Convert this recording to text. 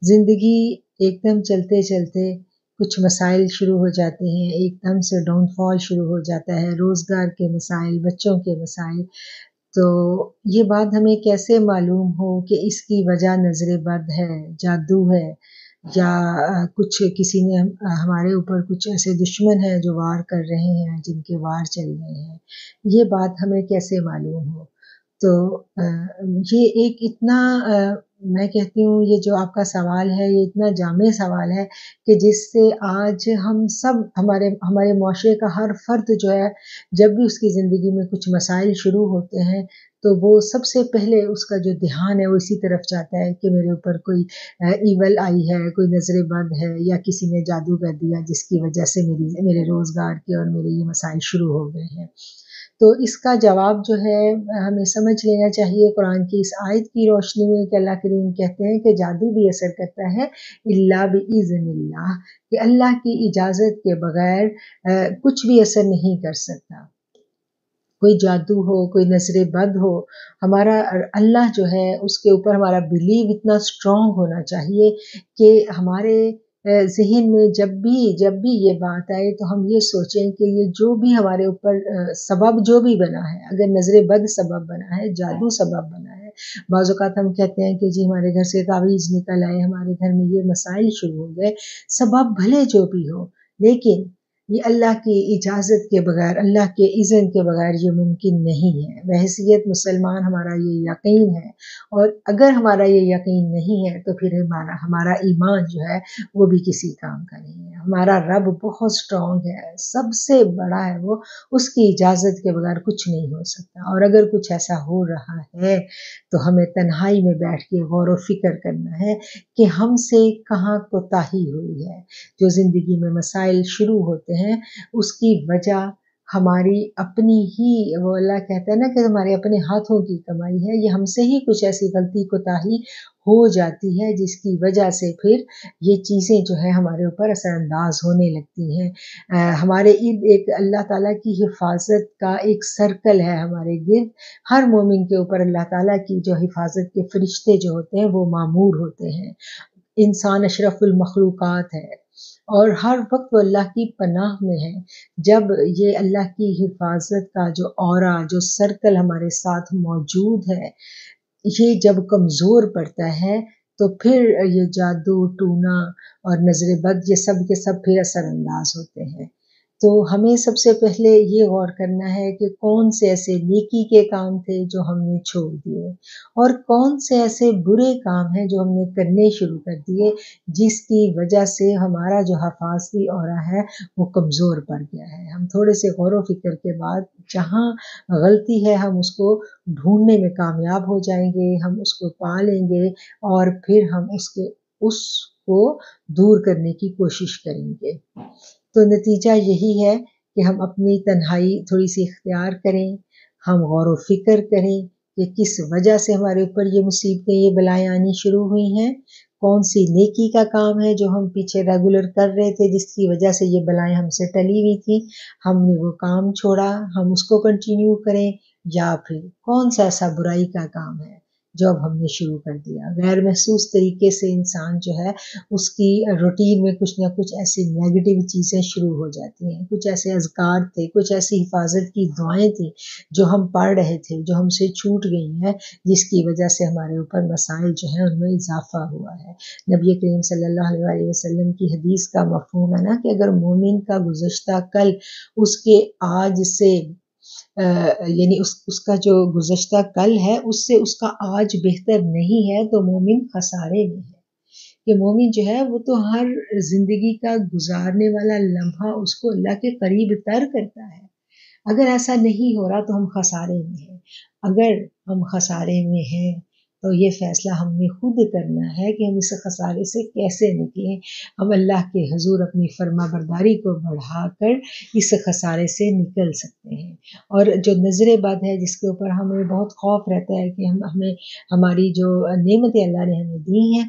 زندگی ایک دم چلتے چلتے کچھ مسائل شروع ہو جاتے ہیں، ایک دم سے ڈاؤن فال شروع ہو جاتا ہے، روزگار کے مسائل، بچوں کے مسائل۔ تو یہ بات ہمیں کیسے معلوم ہو کہ اس کی وجہ نظر بد ہے، جادو ہے، یا کچھ کسی نے ہمارے اوپر کچھ ایسے دشمن ہیں جو وار کر رہے ہیں، جن کے وار چل رہے ہیں، یہ بات ہمیں کیسے معلوم ہو؟ تو یہ ایک اتنا میں کہتی ہوں یہ جو آپ کا سوال ہے یہ اتنا جامع سوال ہے کہ جس سے آج ہم سب ہمارے معاشرے کا ہر فرد جو ہے، جب بھی اس کی زندگی میں کچھ مسائل شروع ہوتے ہیں تو وہ سب سے پہلے اس کا جو دھیان ہے وہ اسی طرف جاتا ہے کہ میرے اوپر کوئی ایول آئی ہے، کوئی نظر بد ہے، یا کسی نے جادو کر دیا جس کی وجہ سے میرے روزگار کے اور میرے یہ مسائل شروع ہو گئے ہیں۔ تو اس کا جواب جو ہے ہمیں سمجھ لینا چاہیے قرآن کی اس آیت کی روشنی میں کہ اللہ کریم کہتے ہیں کہ جادو بھی اثر کرتا ہے الا بإذن اللہ، کہ اللہ کی اجازت کے بغیر کچھ بھی اثر نہیں کر سکتا۔ کوئی جادو ہو، کوئی نظر بد ہو، ہمارا اللہ جو ہے اس کے اوپر ہمارا بلیو اتنا اسٹرانگ ہونا چاہیے کہ ہمارے ذہن میں جب بھی یہ بات آئے تو ہم یہ سوچیں کہ یہ جو بھی ہمارے اوپر سبب جو بھی بنا ہے، اگر نظر بد سبب بنا ہے، جادو سبب بنا ہے، بعض اوقات ہم کہتے ہیں کہ جی ہمارے گھر سے تعویذ نکل آئے، ہمارے گھر میں یہ مسائل شروع ہو گئے، سبب بھلے جو بھی ہو، لیکن یہ اللہ کی اجازت کے بغیر، اللہ کے اذن کے بغیر یہ ممکن نہیں ہے۔ بحیثیت مسلمان ہمارا یہ یقین ہے، اور اگر ہمارا یہ یقین نہیں ہے تو پھر ہمارا ایمان جو ہے وہ بھی کسی کام کا نہیں ہے۔ ہمارا رب بہت اسٹرانگ ہے، سب سے بڑا ہے وہ، اس کی اجازت کے بغیر کچھ نہیں ہو سکتا۔ اور اگر کچھ ایسا ہو رہا ہے تو ہمیں تنہائی میں بیٹھ کے غور و فکر کرنا ہے کہ ہم سے کہاں کوتاہی ہوئی ہے۔ جو زندگی میں مسائل شروع ہوتے ہیں اس کی وجہ ہماری اپنی ہی، وہ اللہ کہتا ہے نا کہ ہمارے اپنے ہاتھوں کی کمائی ہے، یہ ہم سے ہی کچھ ایسی غلطی کوتاہی ہو جاتی ہے جس کی وجہ سے پھر یہ چیزیں جو ہے ہمارے اوپر اثر انداز ہونے لگتی ہیں۔ ہمارے ارد ایک اللہ تعالیٰ کی حفاظت کا ایک سرکل ہے ہمارے گرد، ہر مومن کے اوپر اللہ تعالیٰ کی جو حفاظت کے فرشتے جو ہوتے ہیں وہ معمور ہوتے ہیں۔ انسان اشرف المخلوقات ہے اور ہر وقت وہ اللہ کی پناہ میں ہے۔ جب یہ اللہ کی حفاظت کا جو اورا، جو سرکل ہمارے ساتھ موجود ہے، یہ جب کمزور پڑتا ہے تو پھر یہ جادو ٹونا اور نظر بد یہ سب کے سب پھر اثر انداز ہوتے ہیں۔ تو ہمیں سب سے پہلے یہ غور کرنا ہے کہ کون سے ایسے نیکی کے کام تھے جو ہم نے چھوڑ دیے، اور کون سے ایسے برے کام ہیں جو ہم نے کرنے شروع کر دیے جس کی وجہ سے ہمارا جو حفاظتی اورا ہے وہ کمزور پڑ گیا ہے۔ ہم تھوڑے سے غور و فکر کے بعد جہاں غلطی ہے ہم اس کو ڈھونڈنے میں کامیاب ہو جائیں گے، ہم اس کو پا لیں گے، اور پھر ہم اس کو دور کرنے کی کوشش کریں گے۔ تو نتیجہ یہی ہے کہ ہم اپنی تنہائی تھوڑی سی اختیار کریں، ہم غور و فکر کریں کہ کس وجہ سے ہمارے اوپر یہ مصیبتیں، یہ بلائیں آنی شروع ہوئی ہیں، کون سی نیکی کا کام ہے جو ہم پیچھے ریگولر کر رہے تھے جس کی وجہ سے یہ بلائیں ہم سے ٹلی ہوئی تھی، ہم نے وہ کام چھوڑا، ہم اس کو کنٹینیو کریں، یا پھر کون سا ایسا برائی کا کام ہے جو اب ہم نے شروع کر دیا۔ غیر محسوس طریقے سے انسان جو ہے اس کی روٹین میں کچھ نہ کچھ ایسی نیگیٹو چیزیں شروع ہو جاتی ہیں، کچھ ایسے اذکار تھے، کچھ ایسی حفاظت کی دعائیں تھیں جو ہم پڑھ رہے تھے، جو ہم سے چھوٹ گئی ہیں، جس کی وجہ سے ہمارے اوپر مسائل جو ہیں ان میں اضافہ ہوا ہے۔ نبی کریم صلی اللہ علیہ وسلم کی حدیث کا مفہوم ہے نا کہ اگر مومن کا گزشتہ کل اس کے آج سے یعنی اس کا جو گزشتہ کل ہے اس سے اس کا آج بہتر نہیں ہے تو مومن خسارے میں ہے۔ کہ مومن جو ہے وہ تو ہر زندگی کا گزارنے والا لمحہ اس کو اللہ کے قریب تر کرتا ہے۔ اگر ایسا نہیں ہو رہا تو ہم خسارے میں ہیں۔ اگر ہم خسارے میں ہیں تو یہ فیصلہ ہم نے خود کرنا ہے کہ ہم اس خسارے سے کیسے نکلیں۔ ہم اللہ کے حضور اپنی فرما برداری کو بڑھا کر اس خسارے سے نکل سکتے ہیں۔ اور جو نظر بد ہے جس کے اوپر ہمیں بہت خوف رہتا ہے کہ ہمیں ہماری جو نعمتیں اللہ نے ہمیں دی ہیں